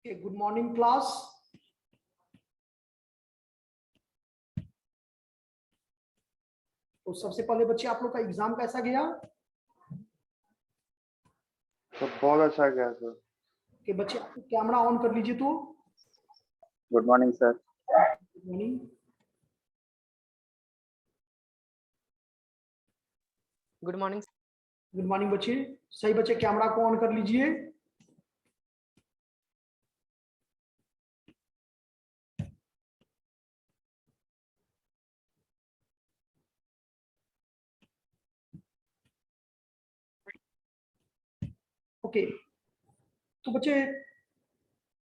Good morning class. तो सबसे पहले बच्चे आप लोग का एग्जाम कैसा गया? तो बहुत अच्छा गया सर। कि बच्चे कैमरा ऑन कर लीजिए। तो good morning sir. Good morning. Good morning. Good morning बच्चे। सही बच्चे कैमरा को ऑन कर लीजिए। ओके, तो बच्चे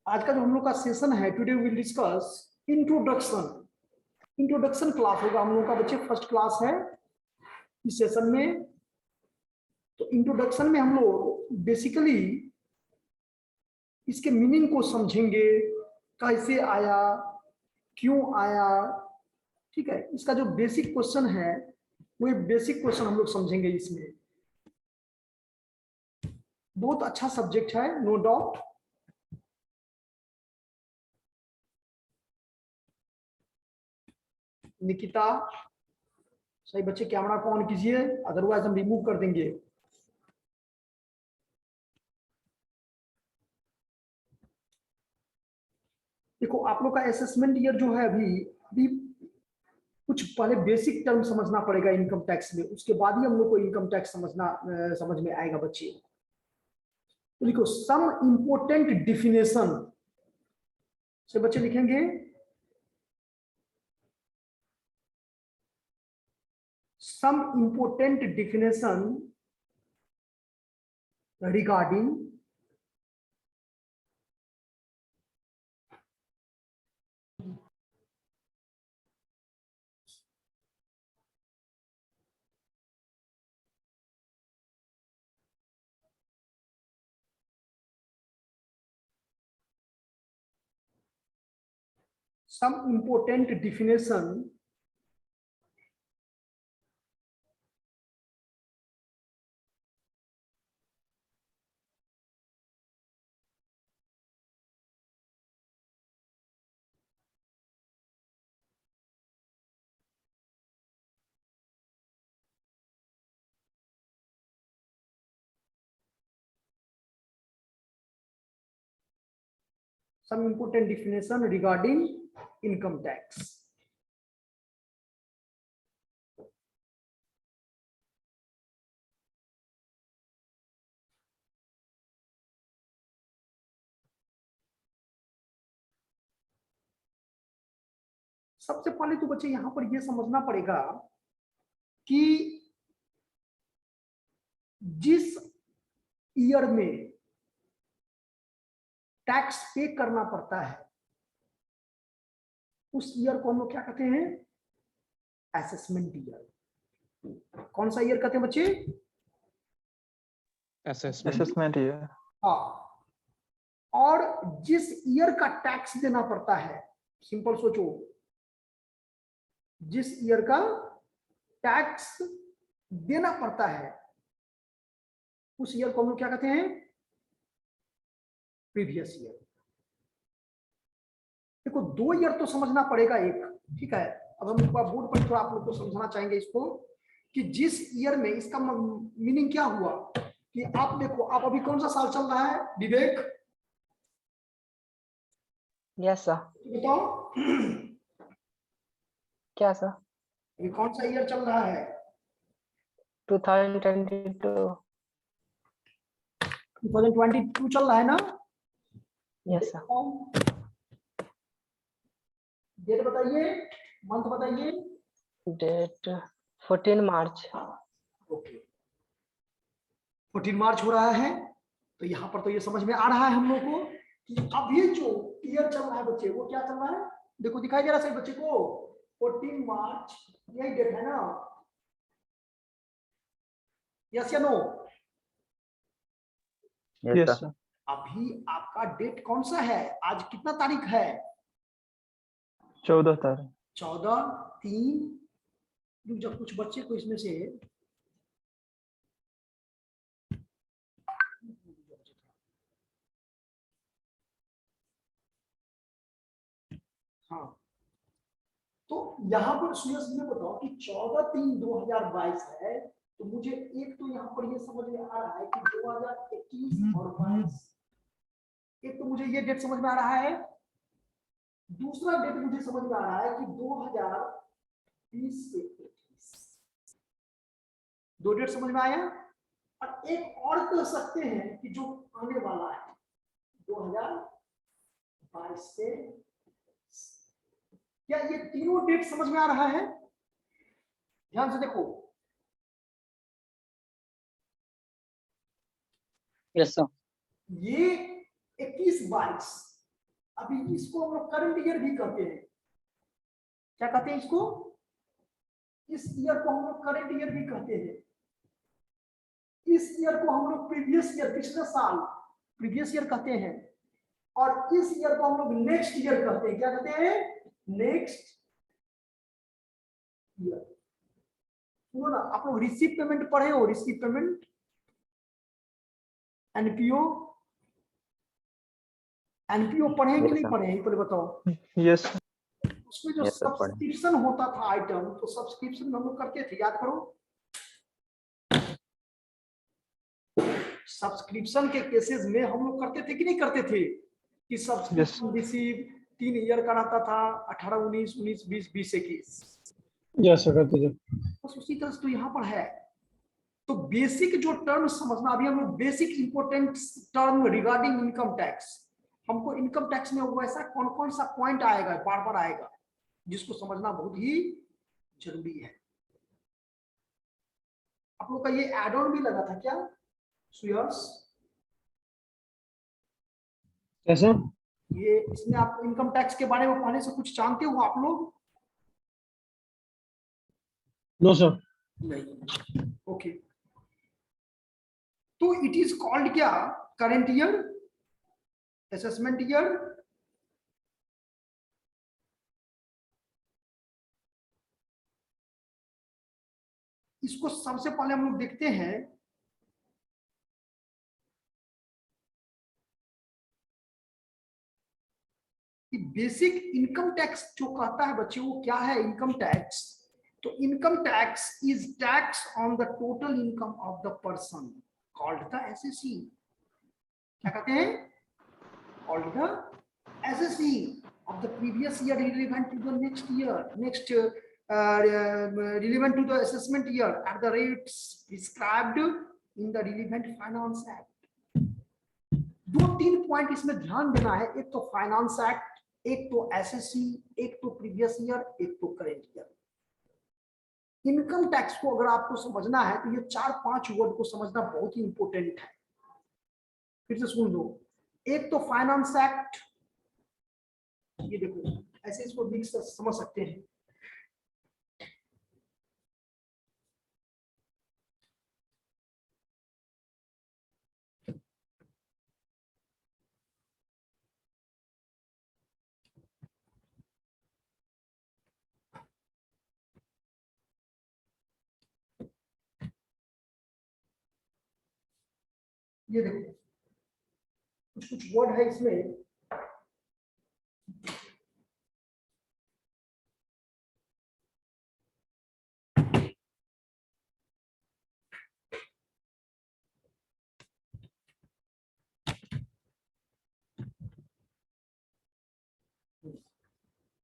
आज का जो हम लोग का सेशन है, today we will discuss introduction class होगा हम लोग का बच्चे। फर्स्ट क्लास है इस सेशन में। तो इंट्रोडक्शन में हम लोग बेसिकली इसके मीनिंग को समझेंगे, कैसे आया, क्यों आया, ठीक है। इसका जो बेसिक क्वेश्चन है वो बेसिक क्वेश्चन हम लोग समझेंगे इसमें। बहुत अच्छा सब्जेक्ट है, नो डाउट। निकिता, सही बच्चे कैमरा को ऑन कीजिए, अदरवाइज हम रिमूव कर देंगे। देखो आप लोग का असेसमेंट ईयर जो है अभी अभी कुछ पहले बेसिक टर्म समझना पड़ेगा इनकम टैक्स में, उसके बाद ही हम लोग को इनकम टैक्स समझ में आएगा बच्चे। तो लिखो सम इंपोर्टेंट डिफिनेशन से बच्चे लिखेंगे some important definition regarding some important definition regarding income tax। सबसे पहले तो बच्चे यहां पर यह समझना पड़ेगा कि जिस ईयर में टैक्स पे करना पड़ता है उस ईयर को हम लोग क्या कहते हैं? Assessment year. कौन सा ईयर कहते हैं बच्चे? Assessment year. हाँ, और जिस ईयर का टैक्स देना पड़ता है, सिंपल सोचो, जिस ईयर का टैक्स देना पड़ता है उस ईयर को हम लोग क्या कहते हैं? Previous year. देखो दो ईयर तो समझना पड़ेगा एक, ठीक है। अब हम बोर्ड पर थोड़ा आप लोग को समझना चाहेंगे इसको कि जिस ईयर में, इसका मीनिंग क्या हुआ कि आप देखो, आप अभी कौन सा साल चल रहा है विवेक? Yes sir. बताओ क्या सर? अभी कौन सा ईयर चल रहा है? 2022। 2022 चल रहा है ना? Yes sir. डेट बताइए, मंथ बताइए। डेट 14 मार्च। ओके, 14 मार्च हो रहा है। तो यहाँ पर तो ये समझ में आ रहा है हम लोग को कि अभी जो ईयर चल रहा है बच्चे, वो क्या चल रहा है? देखो दिखाई दे रहा है सही बच्चे को? 14 मार्च यही डेट है ना? यस या नो? Yes sir. अभी आपका डेट कौन सा है? आज कितना तारीख है? 14 तारीख। 14/3। जब कुछ बच्चे को इसमें से हाँ, तो यहाँ पर सुयस ये बताओ कि 14/3/2022 है, तो मुझे एक तो यहाँ पर ये समझ में आ रहा है कि 2021 और 22, एक तो मुझे ये डेट समझ में आ रहा है, दूसरा डेट मुझे समझ में आ रहा है कि 2020 से 21, दो डेट समझ में आया। और एक और कह सकते हैं कि जो आने वाला है 2022 से, क्या ये तीनों डेट समझ में आ रहा है? ध्यान से देखो, यस सर। ये 21-22, अभी इसको हम लोग करंट ईयर भी कहते हैं। क्या कहते हैं इसको? इस ईयर को हम लोग करंट ईयर भी कहते हैं। इस ईयर को हम लोग प्रीवियस ईयर, पिछले साल प्रीवियस ईयर कहते हैं, और इस ईयर को हम लोग नेक्स्ट ईयर कहते हैं। क्या कहते हैं? Next year. सुनो ना, आप लोग रिसीव पेमेंट पढ़े हो? रिसीव पेमेंट, एनपीओ, एनपीओ पढ़े कि नहीं पढ़े? पहले बताओ। Yes. उसमें जो सब्सक्रिप्शन होता था आइटम, तो सब्सक्रिप्शन हम लोग करते थे, याद करो। सब्सक्रिप्शन के केसेस में हम लोग करते थे कि नहीं करते थे? कि सब्सक्रिप्शन रिसीव 3 ईयर का रहता था, 18, 19, 19, 20, 20, 21। यस सर, करते थे। बस उसी तरह से तो यहाँ पर है। तो बेसिक जो टर्म समझना, अभी हम लोग basic important term regarding income tax, हमको इनकम टैक्स में वैसा कौन कौन सा पॉइंट आएगा, बार बार आएगा, जिसको समझना बहुत ही जरूरी है। आप लोग का ये एड ऑन भी लगा था क्या सुयर्स? कैसा? ये इसमें आप इनकम टैक्स के बारे में पहले से कुछ जानते हो आप लोग? No sir. नहीं। ओके, तो इट इज कॉल्ड क्या? करंट ईयर, असेसमेंट ईयर, इसको सबसे पहले हम लोग देखते हैं कि बेसिक इनकम टैक्स जो कहता है बच्चे, वो क्या है इनकम टैक्स? तो income tax is tax on the total income of the person, called the assessee. क्या कहते हैं? Called the assessee of the previous year relevant to the next year, next relevant to the assessment year at the rates prescribed in the relevant finance act। 2-3 point इसमें ध्यान देना है, एक तो finance act, एक तो एसएससी, एक तो प्रीवियस ईयर, एक तो करेंट ईयर। इनकम टैक्स को अगर आपको समझना है तो ये 4-5 वर्ड को समझना बहुत ही इंपॉर्टेंट है। फिर से सुन लो, एक तो फाइनेंस एक्ट, ये देखो ऐसे इसको मिक्स समझ सकते हैं। ये देखो कुछ कुछ वर्ड है इसमें,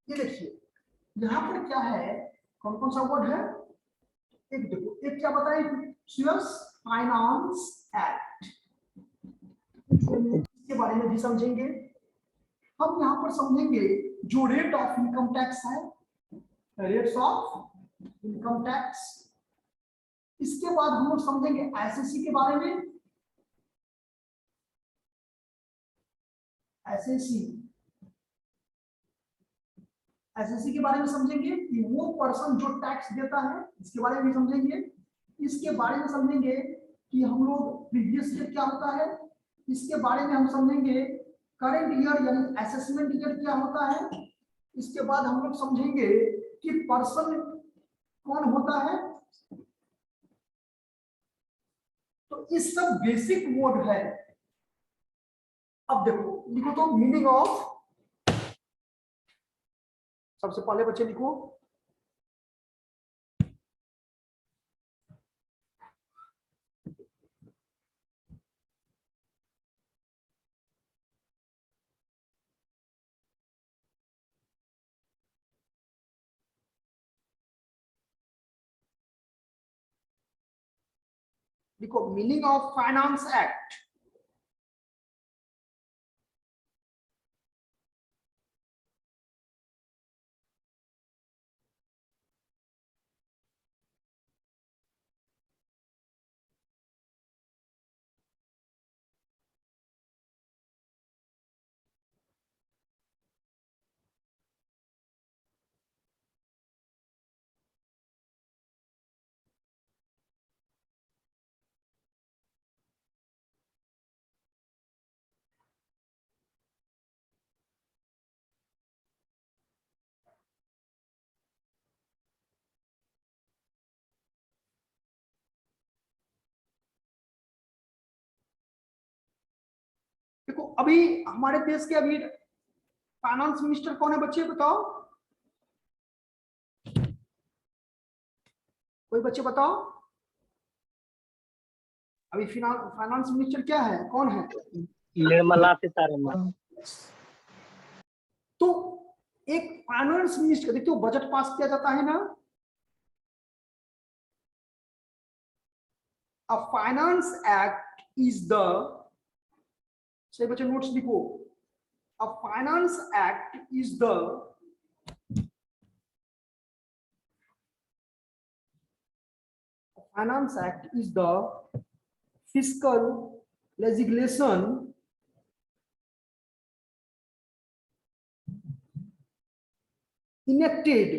ये देखिए यहाँ पर क्या है, कौन कौन सा वर्ड है? एक देखो, एक क्या बताए? फाइनेंस एक्ट, इसके बारे में भी समझेंगे। हम यहाँ पर समझेंगे जो रेट ऑफ इनकम टैक्स है, रेट्स ऑफ इनकम टैक्स। इसके बाद हम लोग समझेंगे एसएससी के बारे में, एसएससी एसएससी के बारे में समझेंगे कि वो पर्सन जो टैक्स देता है, इसके बारे में भी समझेंगे। इसके बारे में समझेंगे कि हम लोग प्रीवियस ईयर क्या होता है, इसके बारे में हम समझेंगे करंट ईयर यानी असेसमेंट ईयर क्या होता है। इसके बाद हम लोग समझेंगे कि पर्सन कौन होता है। तो इस सब बेसिक वर्ड है। अब देखो, लिखो तो मीनिंग ऑफ सबसे पहले बच्चे लिखो मीनिंग ऑफ फाइनेंस एक्ट। देखो अभी हमारे देश के अभी फाइनेंस मिनिस्टर कौन है बच्चे बताओ, कोई बच्चे बताओ अभी फाइनेंस मिनिस्टर क्या है, कौन है? निर्मला सीतारमण। तो एक फाइनेंस मिनिस्टर, देखो बजट पास किया जाता है ना, a finance act is the, सही बच्चे नोट्स लिखो, a finance act is the finance act is the fiscal legislation enacted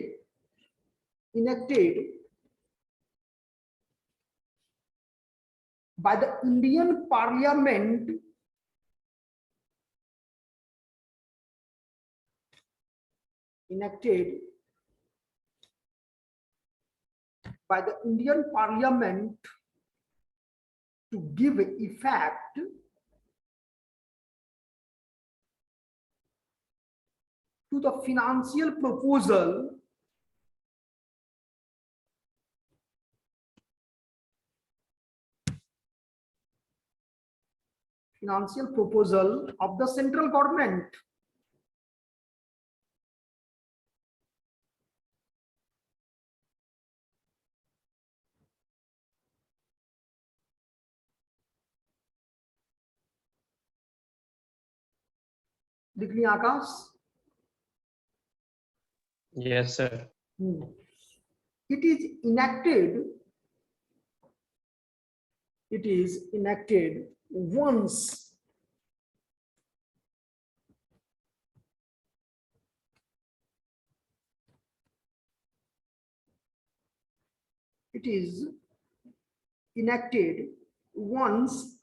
by the Indian Parliament to give effect to the financial proposal of the central government. लिख लिया आकाश? Yes, sir. It is enacted once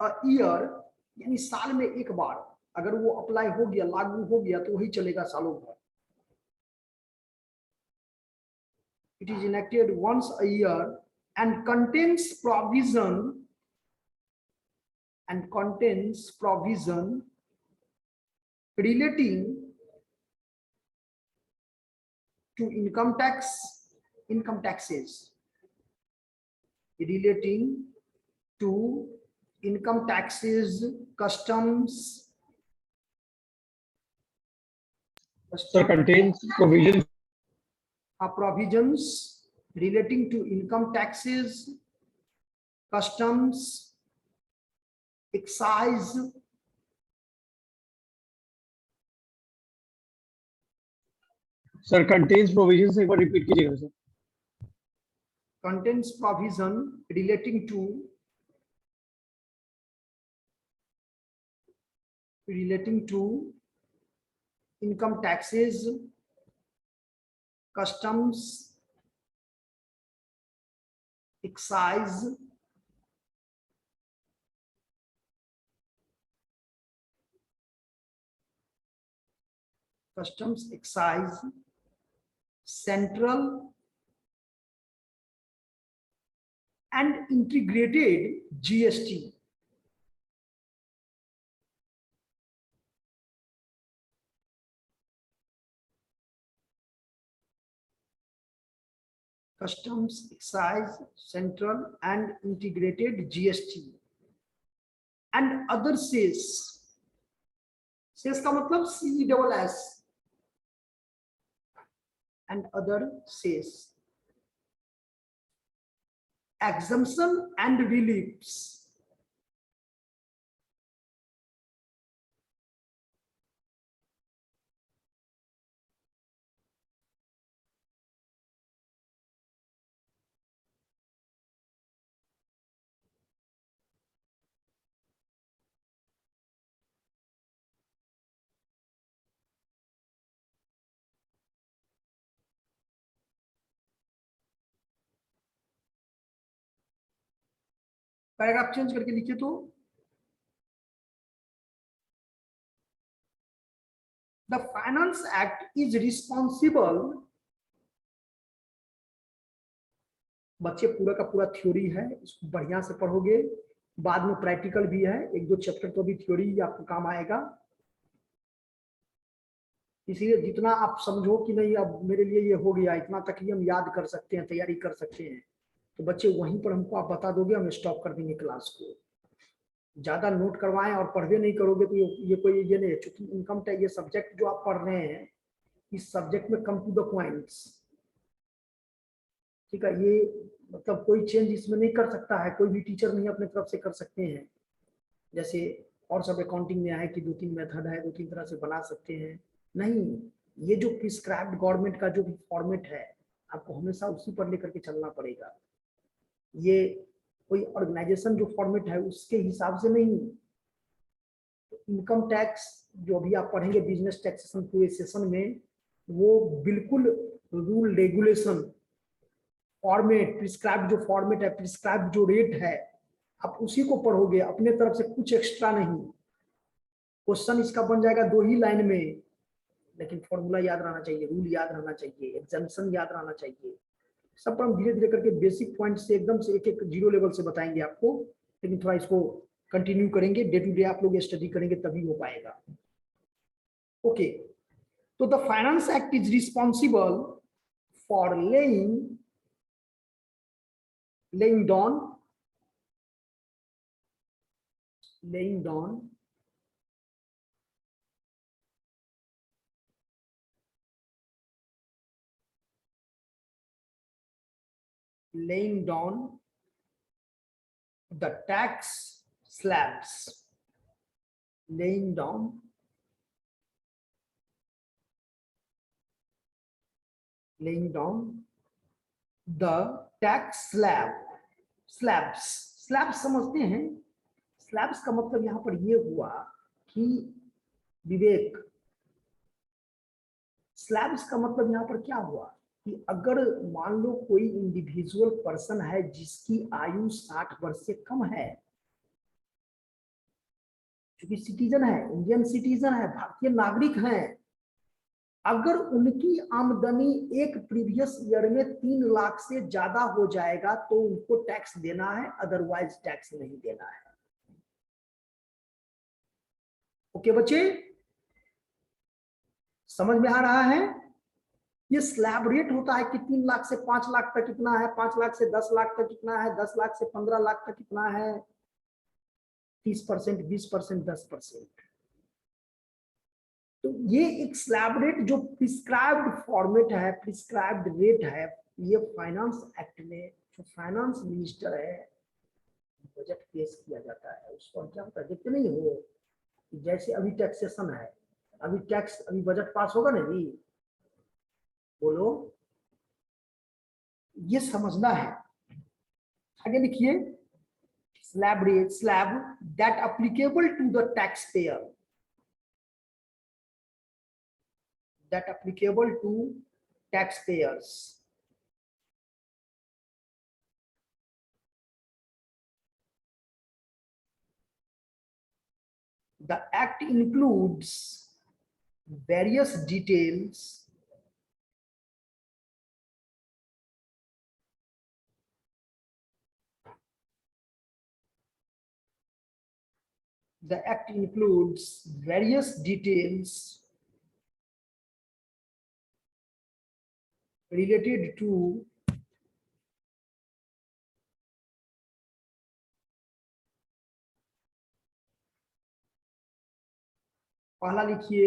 a year, यानी साल में एक बार अगर वो apply हो गया, लागू हो गया तो वही चलेगा सालों भर। It is enacted once a year and contains provision relating to income taxes, relating to income taxes, customs. Sir, contains provisions. Provisions relating to income taxes, customs, excise, Sir, contains provisions. एक बार repeat कीजिएगा sir. contains provision relating to income taxes, customs, excise, central and integrated GST. customs, excise, central and integrated GST and other cess. Cess का मतलब CESS and other cess. Exemption and reliefs. Paragraph change करके लिखिए तो the finance act is responsible. बच्चे पूरा का पूरा theory है, इसको बढ़िया से पढ़ोगे, बाद में प्रैक्टिकल भी है, एक दो चैप्टर तो भी थ्योरी ही आपको काम आएगा। इसलिए जितना आप समझो कि नहीं अब मेरे लिए ये हो गया, इतना तक ही हम याद कर सकते हैं, तैयारी कर सकते हैं, तो बच्चे वहीं पर हमको आप बता दोगे, हम स्टॉप कर देंगे क्लास को। ज्यादा नोट करवाएं और पढ़वे नहीं करोगे तो ये कोई ये नहीं है। चूंकि इनकम टैक्स ये सब्जेक्ट जो आप पढ़ रहे हैं, इस सब्जेक्ट में कम टू द पॉइंट्स, ठीक है, ये मतलब कोई चेंज इसमें नहीं कर सकता है, कोई भी टीचर नहीं अपने तरफ से कर सकते हैं। जैसे और सब अकाउंटिंग में है कि 2-3 मेथड है, 2-3 तरह से बना सकते हैं, नहीं, ये जो प्रिस्क्राइब्ड गवर्नमेंट का जो भी फॉर्मेट है, आपको हमेशा उसी पर लेकर के चलना पड़ेगा। ये कोई ऑर्गेनाइजेशन जो फॉर्मेट है उसके हिसाब से नहीं। इनकम टैक्स जो अभी आप पढ़ेंगे बिजनेस टैक्सेशन पूरे सेशन में, वो बिल्कुल रूल रेगुलेशन फॉर्मेट, प्रिस्क्राइब जो फॉर्मेट है, प्रिस्क्राइब जो रेट है, आप उसी को पढ़ोगे, अपने तरफ से कुछ एक्स्ट्रा नहीं। क्वेश्चन इसका बन जाएगा 2 ही लाइन में, लेकिन फॉर्मूला याद रहना चाहिए, रूल याद रहना चाहिए, एग्जाम्पशन याद रहना चाहिए। सब पर हम धीरे धीरे करके बेसिक पॉइंट से एकदम से एक एक जीरो लेवल से बताएंगे आपको, लेकिन थोड़ा इसको कंटिन्यू करेंगे, डे टू डे आप लोग स्टडी करेंगे तभी हो पाएगा। ओके, तो the finance act is responsible for laying down the tax slabs, laying down the tax slabs समझते हैं। स्लैब्स का मतलब यहां पर ये हुआ कि विवेक, स्लैब्स का मतलब यहां पर क्या हुआ कि अगर मान लो कोई इंडिविजुअल पर्सन है जिसकी आयु 60 वर्ष से कम है, क्योंकि सिटीजन है, इंडियन सिटीजन है, भारतीय नागरिक हैं, अगर उनकी आमदनी एक प्रीवियस ईयर में 3 लाख से ज्यादा हो जाएगा तो उनको टैक्स देना है, अदरवाइज टैक्स नहीं देना है। ओके बच्चे, समझ में आ रहा है? ये स्लैब रेट होता है कि 3 लाख से 5 लाख तक कितना है, 5 लाख से 10 लाख तक कितना है, 10 लाख से 15 लाख तक कितना है, 30%, 20%, 10%। तो ये एक स्लैब रेट जो प्रिस्क्राइब्ड फॉर्मेट है, प्रिस्क्राइब्ड रेट है, ये फाइनेंस एक्ट में जो फाइनेंस मिनिस्टर है बजट पेश किया जाता है, उस पर क्या होता है देखते नहीं हो, जैसे अभी टैक्सेशन है, अभी टैक्स, अभी बजट पास होगा ना जी, बोलो, ये समझना है। आगे लिखिए, slab rate, slab that applicable to the tax payer, that applicable to taxpayers. The act includes various details related to पहला लिखिए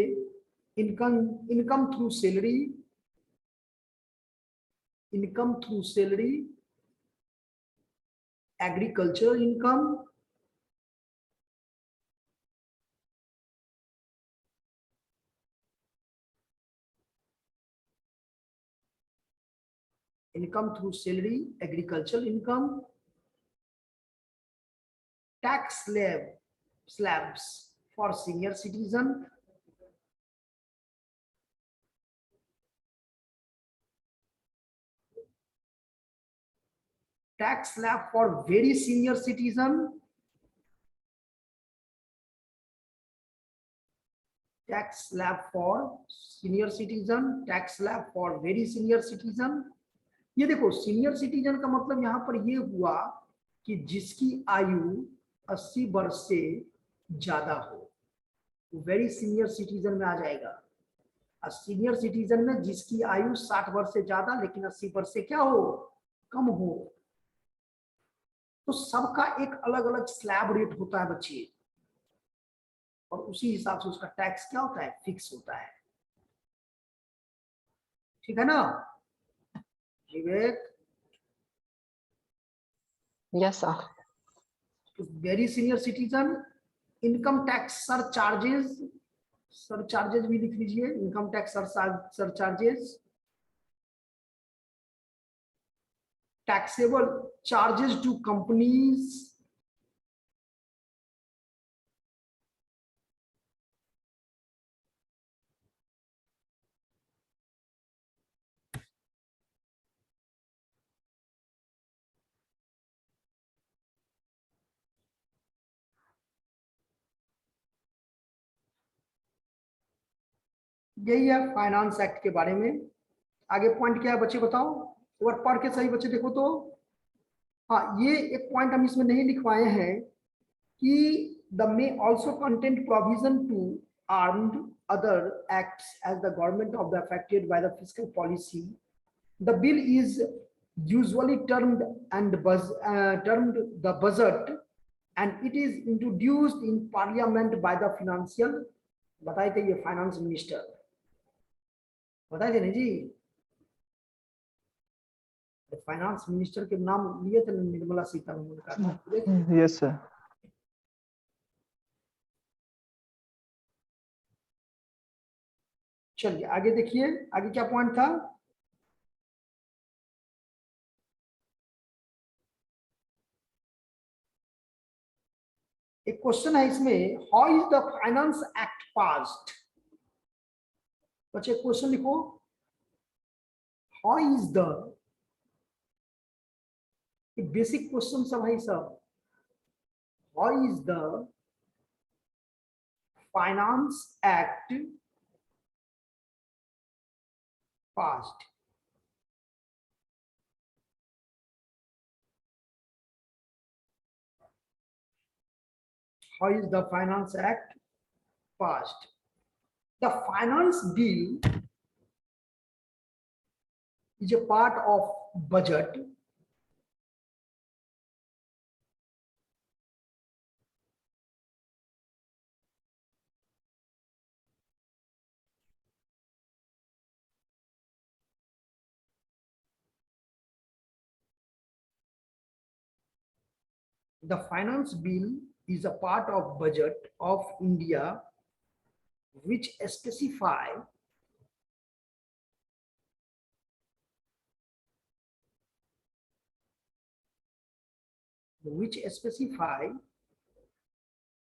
income, income through salary, income through salary, agricultural income, income through salary, agricultural income, tax slabs for senior citizen, tax slab for very senior citizen, tax slab for senior citizen, tax slab for very senior citizen। ये देखो senior citizen का मतलब यहाँ पर ये हुआ कि जिसकी आयु 80 वर्ष से ज्यादा हो, वेरी सीनियर सिटीजन में आ जाएगा। सीनियर सिटीजन में जिसकी आयु 60 वर्ष से ज्यादा लेकिन 80 वर्ष से क्या हो, कम हो। तो सबका एक अलग अलग स्लैब रेट होता है बच्चे, और उसी हिसाब से उसका टैक्स क्या होता है, फिक्स होता है। ठीक है ना Vivek? Yes, sir. Very senior citizen, income tax surcharges, surcharges भी लिख लीजिए, income tax surcharges, taxable charges to companies, यही है फाइनेंस एक्ट के बारे में। आगे पॉइंट क्या है बच्चे बताओ, एक बार पढ़ के सही बच्चे देखो तो। हाँ ये एक पॉइंट हम इसमें नहीं लिखवाए हैं कि the may also content provision to armed other acts as the government of the affected by the fiscal policy. The bill is usually termed the budget and it is introduced in parliament by the financial, बताए थे ये finance minister, बताए थे ना जी, finance minister के नाम लिए थे निर्मला सीतारमण का। Yes, sir. चलिए आगे देखिए, आगे क्या पॉइंट था। एक क्वेश्चन है इसमें, how is the finance act passed. बच्चे क्वेश्चन लिखो, how is the, basic question सब है सब, how is the finance act passed. How is the Finance Act passed? The Finance Bill is a part of budget. The Finance Bill is a part of budget of India which specify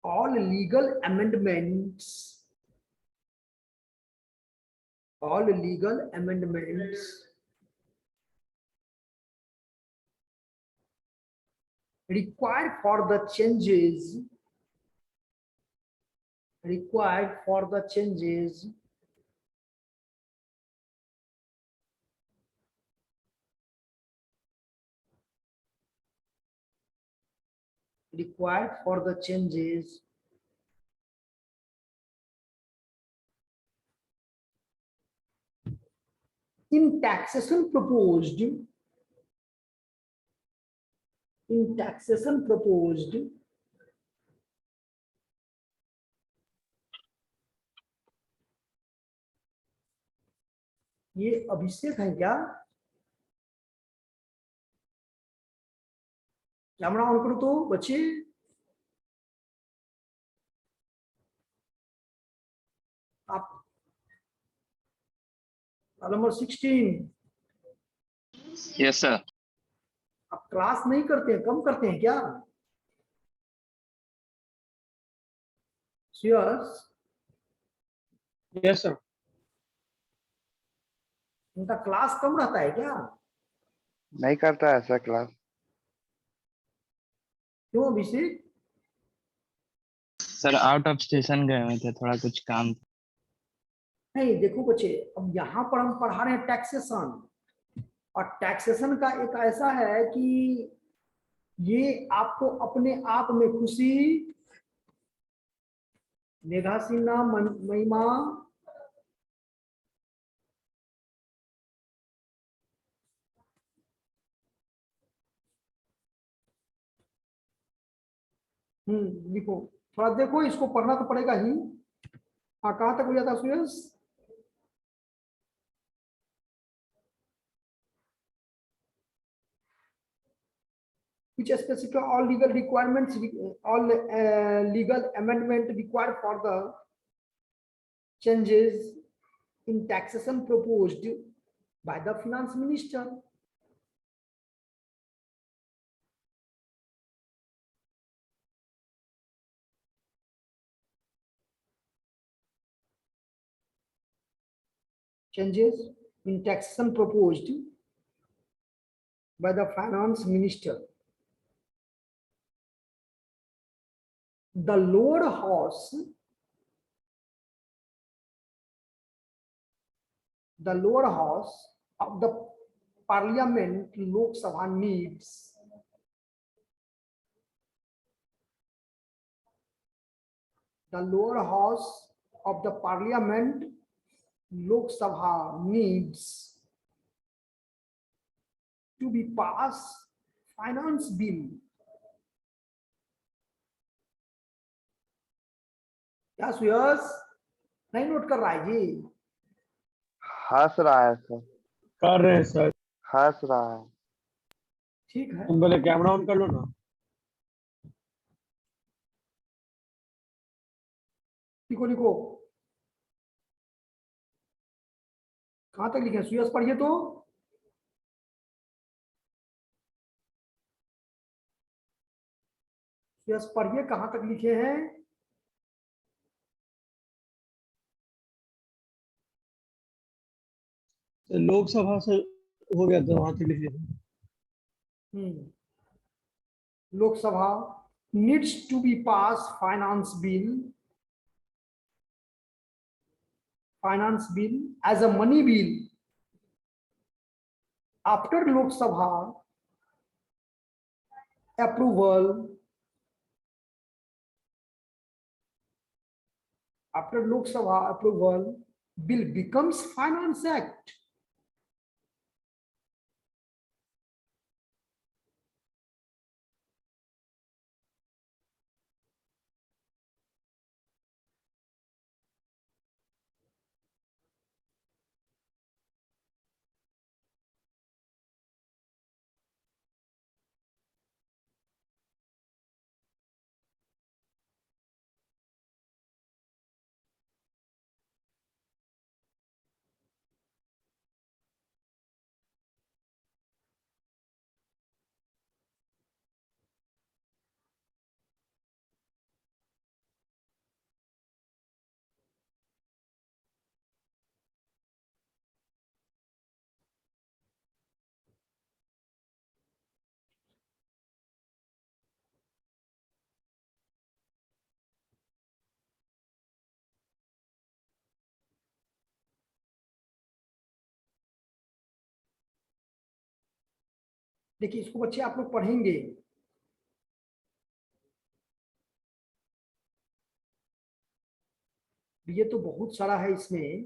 all legal amendments, required for the changes in taxation proposed ये अभिषेक है क्या? Camera on करो तो बच्चे। आप number 16। Yes sir. आप class नहीं करते हैं, कम करते हैं क्या? Yes, Yes, sir. उनका क्लास कम रहता है क्या? नहीं करता है सर क्लास। क्यों अभिषेक? सर आउट ऑफ स्टेशन गए हुए थे, थोड़ा कुछ काम था। नहीं देखो बच्चे, अब यहाँ पर हम पढ़ा रहे हैं टैक्सेशन, और टैक्सेशन का एक ऐसा है कि ये आपको अपने आप में खुशी, मेघा सिन्हा, महिमा, लिखो थोड़ा, देखो इसको पढ़ना तो पड़ेगा ही। हाँ, कहाँ तक हो जाता सुयश? which specify all legal requirements, all legal amendment required for the changes in taxation proposed by the finance minister. Changes in taxation proposed by the finance minister. The lower house of the parliament, Lok Sabha, needs the lower house of the parliament, Lok Sabha, needs to be passed finance bill. क्या सुयस नहीं note कर रहा है जी? हंस रहा है sir, कर रहे हैं सर। हंस रहा है। ठीक है, तुम पहले कैमरा ऑन कर लो ना। लिखो लिखो, कहां तक लिखे? सुयस पढ़िए तो। सुयस पढ़िए, कहां तक लिखे हैं? लोकसभा से हो गया तो वहां तक लिख लीजिए। Lok Sabha needs to be passed finance bill as a money bill after Lok Sabha approval. After Lok Sabha approval, bill becomes finance act. देखिए इसको बच्चे आप लोग पढ़ेंगे, ये तो बहुत सारा है इसमें।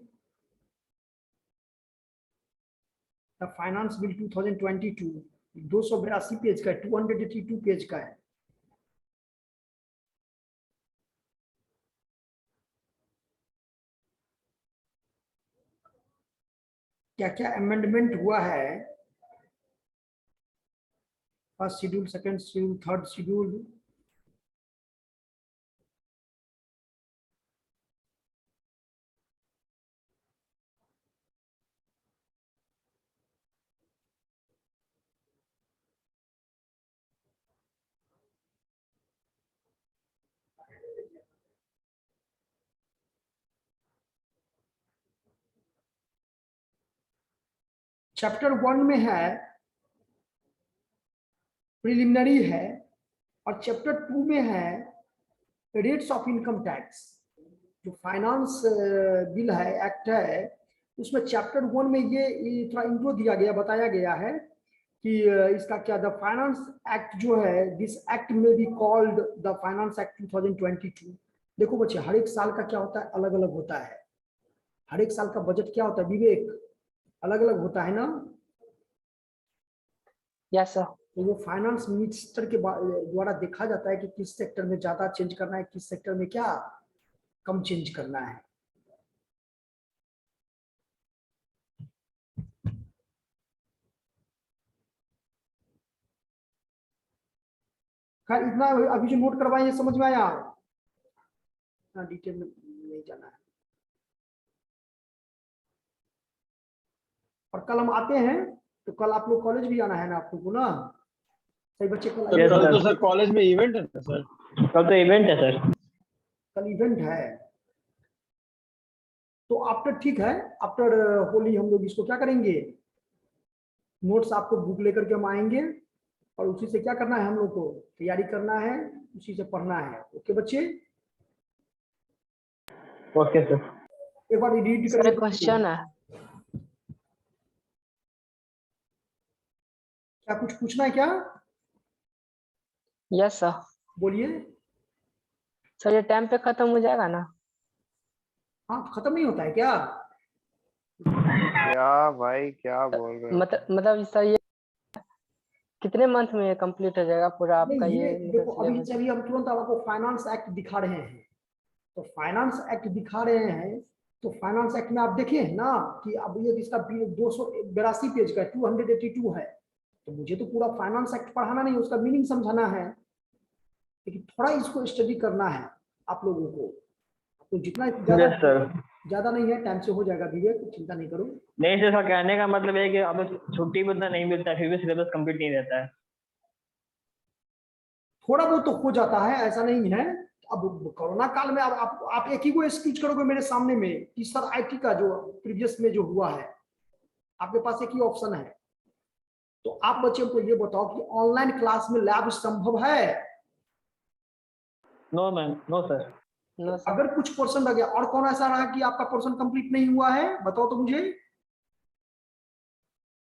द फाइनेंस बिल 2022 282 पेज का है, 282 पेज का है। क्या क्या अमेंडमेंट हुआ है, first schedule, second schedule, third schedule. Chapter 1 में है प्रिलिमिनरी है, और चैप्टर 2 में है रेट्स ऑफ इनकम टैक्स। जो फाइनेंस बिल है, एक्ट है, उसमें चैप्टर 1 में ये थोड़ा इंट्रो दिया गया, बताया गया है कि इसका क्या, द फाइनेंस एक्ट जो है, दिस एक्ट में be called the finance act 2022। देखो बच्चे, हर एक साल का क्या होता है, अलग अलग होता है। हर एक साल का बजट क्या होता है विवेक, अलग अलग होता है ना। Yes sir. तो वो फाइनेंस मिनिस्टर के द्वारा देखा जाता है कि किस सेक्टर में ज्यादा चेंज करना है, किस सेक्टर में क्या कम चेंज करना है। खैर इतना अभी जो नोट करवाए ये समझ में आया, इतना डिटेल में नहीं जाना है। और कल हम आते हैं, तो कल आप लोग कॉलेज भी आना है ना आप लोग को ना, सही बच्चे? कल सर, आइए। कल तो सर कॉलेज में इवेंट है ना सर। कल तो इवेंट है सर। कल इवेंट है, तो आफ्टर, ठीक है, आफ्टर होली हम लोग इसको क्या करेंगे, नोट्स आपको बुक लेकर के हम आएंगे, और उसी से क्या करना है, हम लोग को तैयारी करना है, उसी से पढ़ना है। ओके बच्चे, ओके सर। एक बार रीड सर करके क्वेश्चन है। क्या कुछ पूछना है क्या? Yes sir. बोलिए। सर ये टाइम पे खत्म हो जाएगा ना? हाँ, खत्म नहीं होता है क्या? क्या भाई क्या बोल रहे हो? मतलब सर ये कितने मंथ में कंप्लीट हो जाएगा पूरा आपका नहीं, ये ये मतलब देखो, अभी सिलेबस? चलिए हम तुरंत आपको फाइनेंस एक्ट दिखा रहे हैं। तो फाइनेंस एक्ट दिखा रहे हैं, तो फाइनेंस एक्ट में आप देखिए ना कि अब ये इसका 282 पेज का 282 है। तो मुझे तो पूरा फाइनेंस एक्ट पढ़ाना नहीं, उसका मीनिंग समझाना है, लेकिन थोड़ा इसको स्टडी करना है आप लोगों को। तो जितना ज्यादा, यस सर। ज्यादा नहीं है, टाइम से हो जाएगा विवेक, चिंता नहीं करो। नहीं सर, सर कहने का मतलब है कि अब छुट्टी भी उतना नहीं मिलता है, फिर भी सिलेबस कंप्लीट नहीं रहता है। थोड़ा बहुत तो हो जाता है, ऐसा नहीं है। अब कोरोना काल में अब आप एक ही को एक्सक्यूज करोगे मेरे सामने में कि सर आईटी का जो प्रीवियस में जो हुआ है, आपके पास एक ही ऑप्शन है। तो आप बच्चों को ये बताओ कि ऑनलाइन क्लास में लैब संभव है? No ma'am, no sir. No sir. अगर कुछ पोर्शन रह गया, और कौन ऐसा रहा कि आपका पोर्शन कंप्लीट नहीं हुआ है, बताओ तो मुझे।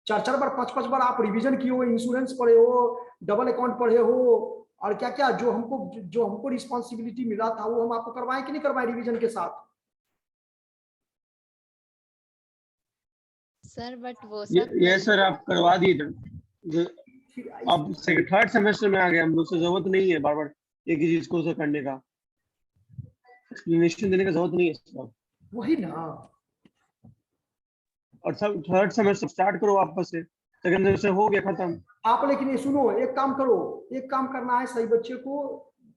4-4 बार 5-5 बार आप रिवीजन किए हो, इंश्योरेंस पढ़े हो, डबल अकाउंट पढ़े हो, और क्या क्या जो हमको रिस्पॉन्सिबिलिटी मिला था वो हम आपको करवाएं कि नहीं करवाएं रिवीजन के साथ? सर बट वो ये सर आप करवा दिए थे। फिर अब थर्ड सेमेस्टर में आ गए हम लोग, से जरूरत नहीं है बार बार एक ही चीज को सर करने का, एक्सप्लेनेशन देने का जरूरत नहीं है सर। वही ना। और सब थर्ड सेमेस्टर स्टार्ट करो वापस से, सेकंड सेमेस्टर हो गया खत्म। आप लेकिन ये सुनो, एक काम करो, एक काम करना है सही बच्चे को,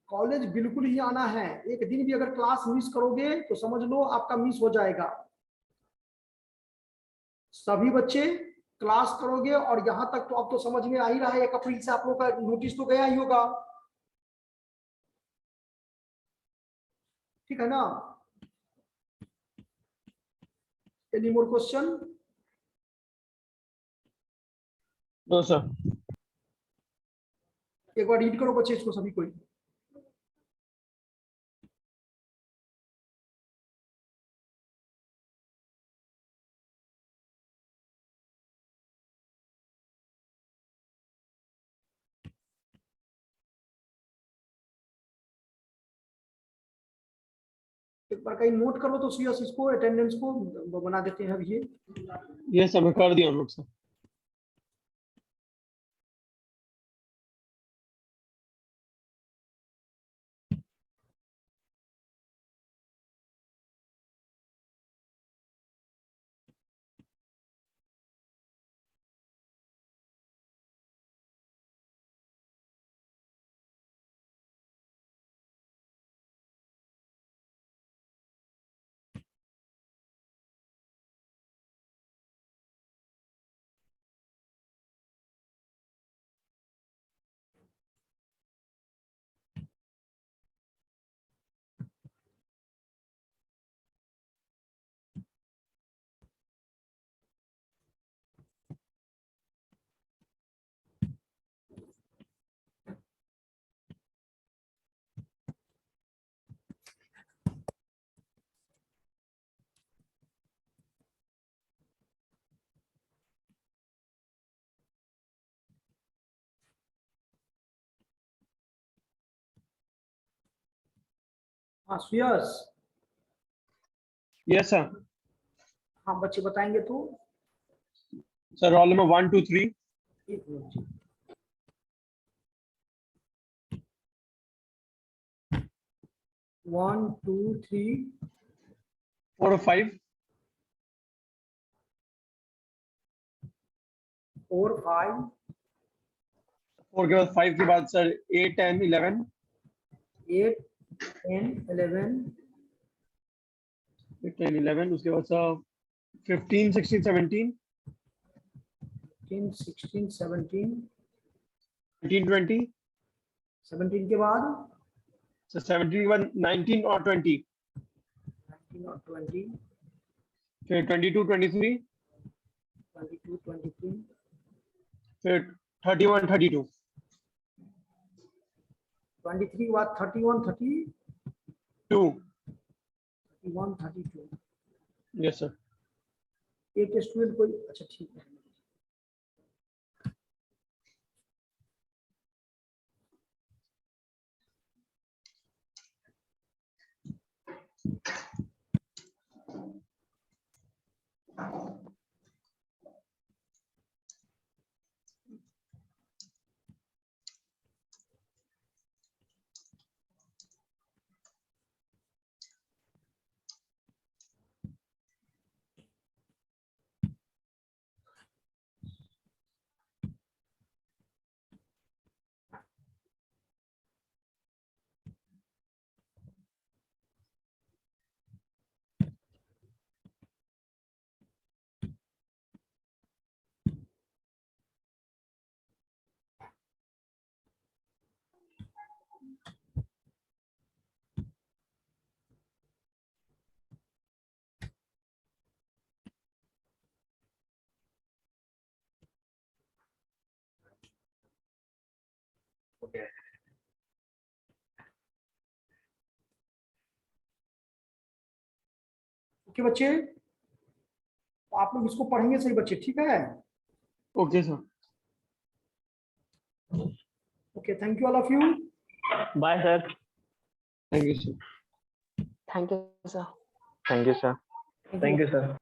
कॉलेज बिल्कुल ही आना है। एक दिन भी अगर क्लास मिस करोगे तो समझ लो आपका मिस हो जाएगा। सभी बच्चे क्लास करोगे, और यहां तक तो अब तो समझ में आ ही रहा है, 1 अप्रैल से आप लोग का नोटिस तो गया ही होगा, ठीक है ना? Any more question? No sir. एक बार रीड करो बच्चे इसको सभी कोई। एक बार कहीं नोट कर लो तो सीएस इसको, अटेंडेंस को बना देते हैं अब ये सब कर दिया हम लोग सर। हाँ सुयस, यस सर। हाँ बच्चे बताएंगे तो। सर रोल नंबर 1 2 3 एक मिनट जी। 1 2 3 4 और 5 4 5 4 के बाद 5 के बाद सर 8 10 11 8 10 11 10 11 उसके बाद सर 15 16 17 15 16 17 18 20 17 के बाद सर 17 के बाद 19 और 20 19 और 20 फिर 22 23 22 23 फिर 31 32 23 के बाद 31 30 2 31 32 यस सर। 8 स्टूडेंट कोई, अच्छा ठीक है। ओके बच्चे, तो आप लोग इसको पढ़ेंगे सही बच्चे, ठीक है। Okay sir. Okay, thank you all of you. Bye sir. Thank you sir. Thank you sir. Thank you sir. Thank you sir.